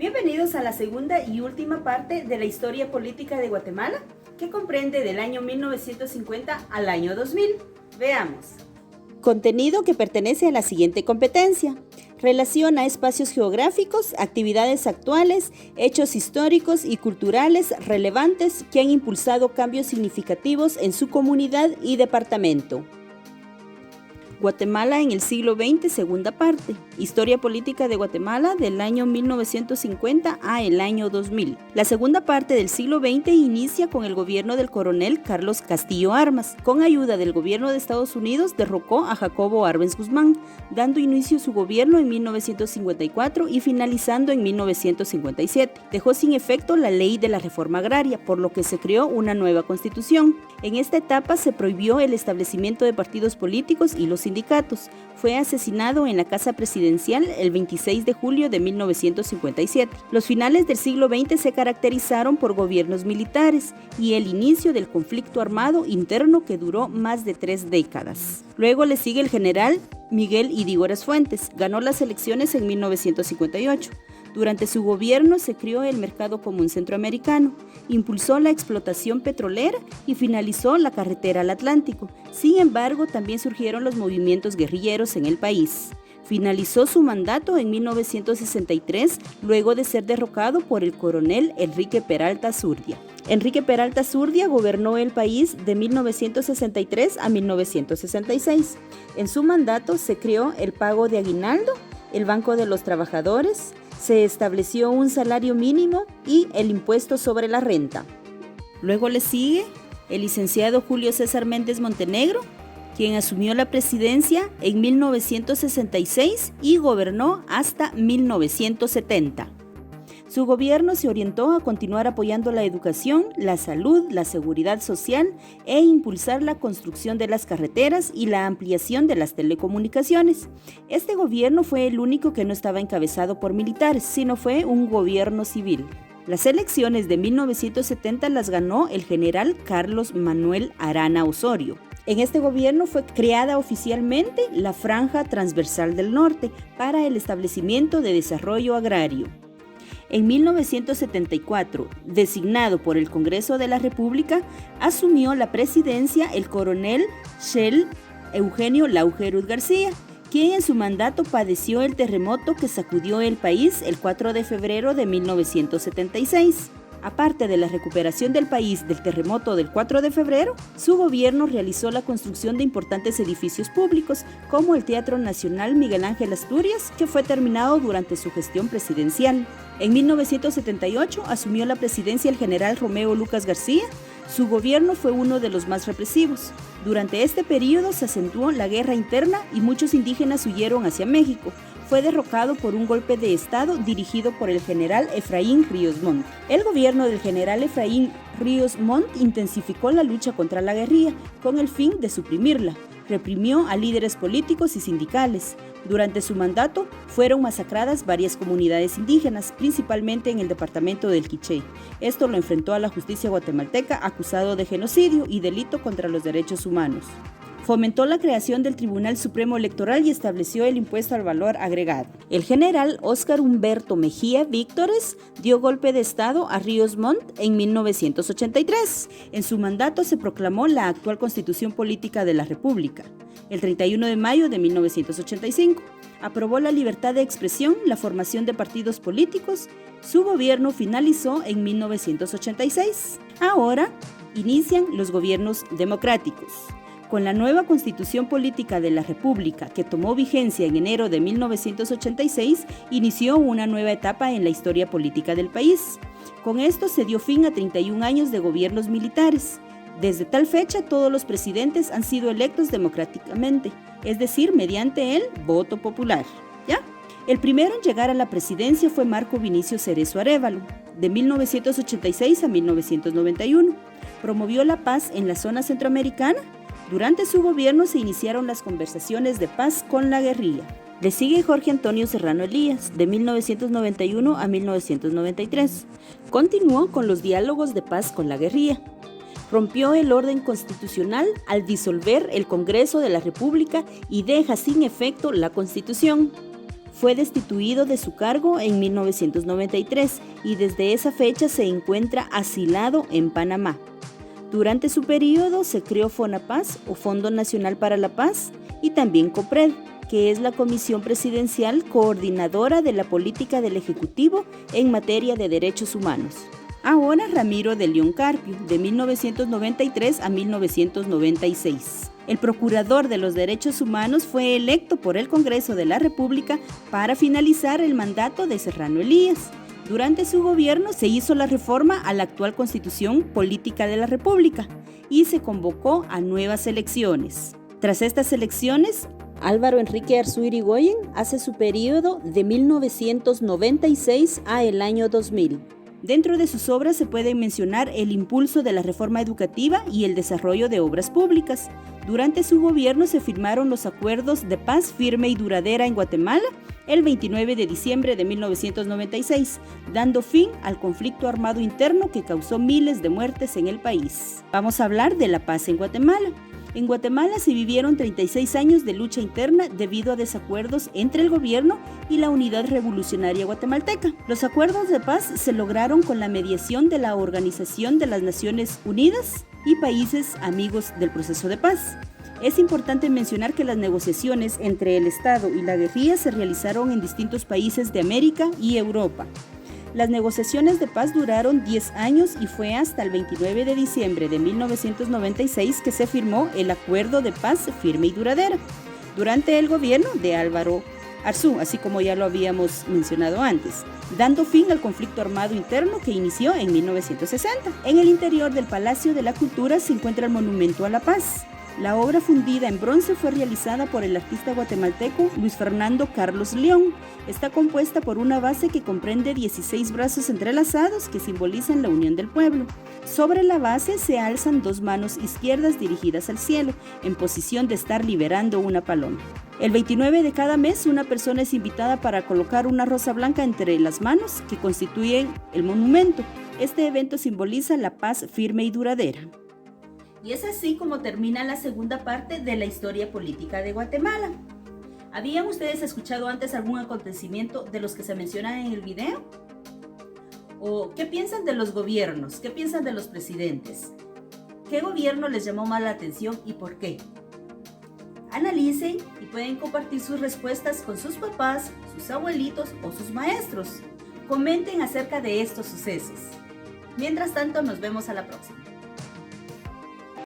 Bienvenidos a la segunda y última parte de la historia política de Guatemala, que comprende del año 1950 al año 2000. Veamos. Contenido que pertenece a la siguiente competencia. Relaciona espacios geográficos, actividades actuales, hechos históricos y culturales relevantes que han impulsado cambios significativos en su comunidad y departamento. Guatemala en el siglo XX, segunda parte. Historia política de Guatemala del año 1950 a el año 2000. La segunda parte del siglo XX inicia con el gobierno del coronel Carlos Castillo Armas. Con ayuda del gobierno de Estados Unidos derrocó a Jacobo Arbenz Guzmán, dando inicio a su gobierno en 1954 y finalizando en 1957. Dejó sin efecto la ley de la reforma agraria, por lo que se creó una nueva constitución. En esta etapa se prohibió el establecimiento de partidos políticos y los sindicatos. Fue asesinado en la Casa Presidencial el 26 de julio de 1957. Los finales del siglo XX se caracterizaron por gobiernos militares y el inicio del conflicto armado interno que duró más de 3 décadas. Luego le sigue el general Miguel Ydígoras Fuentes. Ganó las elecciones en 1958. Durante su gobierno se creó el Mercado Común Centroamericano, impulsó la explotación petrolera y finalizó la carretera al Atlántico. Sin embargo, también surgieron los movimientos guerrilleros en el país. Finalizó su mandato en 1963, luego de ser derrocado por el coronel Enrique Peralta Zurdia. Enrique Peralta Zurdia gobernó el país de 1963 a 1966. En su mandato se creó el pago de aguinaldo, el Banco de los Trabajadores, se estableció un salario mínimo y el impuesto sobre la renta. Luego le sigue el licenciado Julio César Méndez Montenegro, quien asumió la presidencia en 1966 y gobernó hasta 1970. Su gobierno se orientó a continuar apoyando la educación, la salud, la seguridad social e impulsar la construcción de las carreteras y la ampliación de las telecomunicaciones. Este gobierno fue el único que no estaba encabezado por militares, sino fue un gobierno civil. Las elecciones de 1970 las ganó el general Carlos Manuel Arana Osorio. En este gobierno fue creada oficialmente la Franja Transversal del Norte para el establecimiento de desarrollo agrario. En 1974, designado por el Congreso de la República, asumió la presidencia el coronel Shell Eugenio Laugerud García, quien en su mandato padeció el terremoto que sacudió el país el 4 de febrero de 1976. Aparte de la recuperación del país del terremoto del 4 de febrero, su gobierno realizó la construcción de importantes edificios públicos, como el Teatro Nacional Miguel Ángel Asturias, que fue terminado durante su gestión presidencial. En 1978 asumió la presidencia el general Romeo Lucas García. Su gobierno fue uno de los más represivos. Durante este periodo se acentuó la guerra interna y muchos indígenas huyeron hacia México. Fue derrocado por un golpe de Estado dirigido por el general Efraín Ríos Montt. El gobierno del general Efraín Ríos Montt intensificó la lucha contra la guerrilla con el fin de suprimirla. Reprimió a líderes políticos y sindicales. Durante su mandato fueron masacradas varias comunidades indígenas, principalmente en el departamento del Quiché. Esto lo enfrentó a la justicia guatemalteca acusado de genocidio y delito contra los derechos humanos. Fomentó la creación del Tribunal Supremo Electoral y estableció el impuesto al valor agregado. El general Óscar Humberto Mejía Víctores dio golpe de Estado a Ríos Montt en 1983. En su mandato se proclamó la actual Constitución Política de la República. El 31 de mayo de 1985 aprobó la libertad de expresión, la formación de partidos políticos. Su gobierno finalizó en 1986. Ahora inician los gobiernos democráticos. Con la nueva Constitución Política de la República, que tomó vigencia en enero de 1986, inició una nueva etapa en la historia política del país. Con esto se dio fin a 31 años de gobiernos militares. Desde tal fecha, todos los presidentes han sido electos democráticamente, es decir, mediante el voto popular. ¿Ya? El primero en llegar a la presidencia fue Marco Vinicio Cerezo Arévalo, de 1986 a 1991. Promovió la paz en la zona centroamericana. Durante su gobierno se iniciaron las conversaciones de paz con la guerrilla. Le sigue Jorge Antonio Serrano Elías, de 1991 a 1993. Continuó con los diálogos de paz con la guerrilla. Rompió el orden constitucional al disolver el Congreso de la República y deja sin efecto la Constitución. Fue destituido de su cargo en 1993 y desde esa fecha se encuentra asilado en Panamá. Durante su periodo se creó FONAPAZ o Fondo Nacional para la Paz y también COPRED, que es la Comisión Presidencial Coordinadora de la Política del Ejecutivo en materia de derechos humanos. Ahora Ramiro de León Carpio, de 1993 a 1996. El procurador de los derechos humanos fue electo por el Congreso de la República para finalizar el mandato de Serrano Elías. Durante su gobierno se hizo la reforma a la actual Constitución Política de la República y se convocó a nuevas elecciones. Tras estas elecciones, Álvaro Enrique Arzú Irigoyen hace su periodo de 1996 a el año 2000. Dentro de sus obras se pueden mencionar el impulso de la reforma educativa y el desarrollo de obras públicas. Durante su gobierno se firmaron los acuerdos de paz firme y duradera en Guatemala el 29 de diciembre de 1996, dando fin al conflicto armado interno que causó miles de muertes en el país. Vamos a hablar de la paz en Guatemala. En Guatemala se vivieron 36 años de lucha interna debido a desacuerdos entre el gobierno y la Unidad Revolucionaria Guatemalteca. Los acuerdos de paz se lograron con la mediación de la Organización de las Naciones Unidas y países amigos del proceso de paz. Es importante mencionar que las negociaciones entre el Estado y la guerrilla se realizaron en distintos países de América y Europa. Las negociaciones de paz duraron 10 años y fue hasta el 29 de diciembre de 1996 que se firmó el Acuerdo de Paz Firme y Duradera, durante el gobierno de Álvaro Arzú, así como ya lo habíamos mencionado antes, dando fin al conflicto armado interno que inició en 1960. En el interior del Palacio de la Cultura se encuentra el Monumento a la Paz. La obra fundida en bronce fue realizada por el artista guatemalteco Luis Fernando Carlos León. Está compuesta por una base que comprende 16 brazos entrelazados que simbolizan la unión del pueblo. Sobre la base se alzan dos manos izquierdas dirigidas al cielo, en posición de estar liberando una paloma. El 29 de cada mes, una persona es invitada para colocar una rosa blanca entre las manos que constituyen el monumento. Este evento simboliza la paz firme y duradera. Y es así como termina la segunda parte de la historia política de Guatemala. ¿Habían ustedes escuchado antes algún acontecimiento de los que se mencionan en el video? ¿O qué piensan de los gobiernos? ¿Qué piensan de los presidentes? ¿Qué gobierno les llamó más la atención y por qué? Analicen y pueden compartir sus respuestas con sus papás, sus abuelitos o sus maestros. Comenten acerca de estos sucesos. Mientras tanto, nos vemos a la próxima.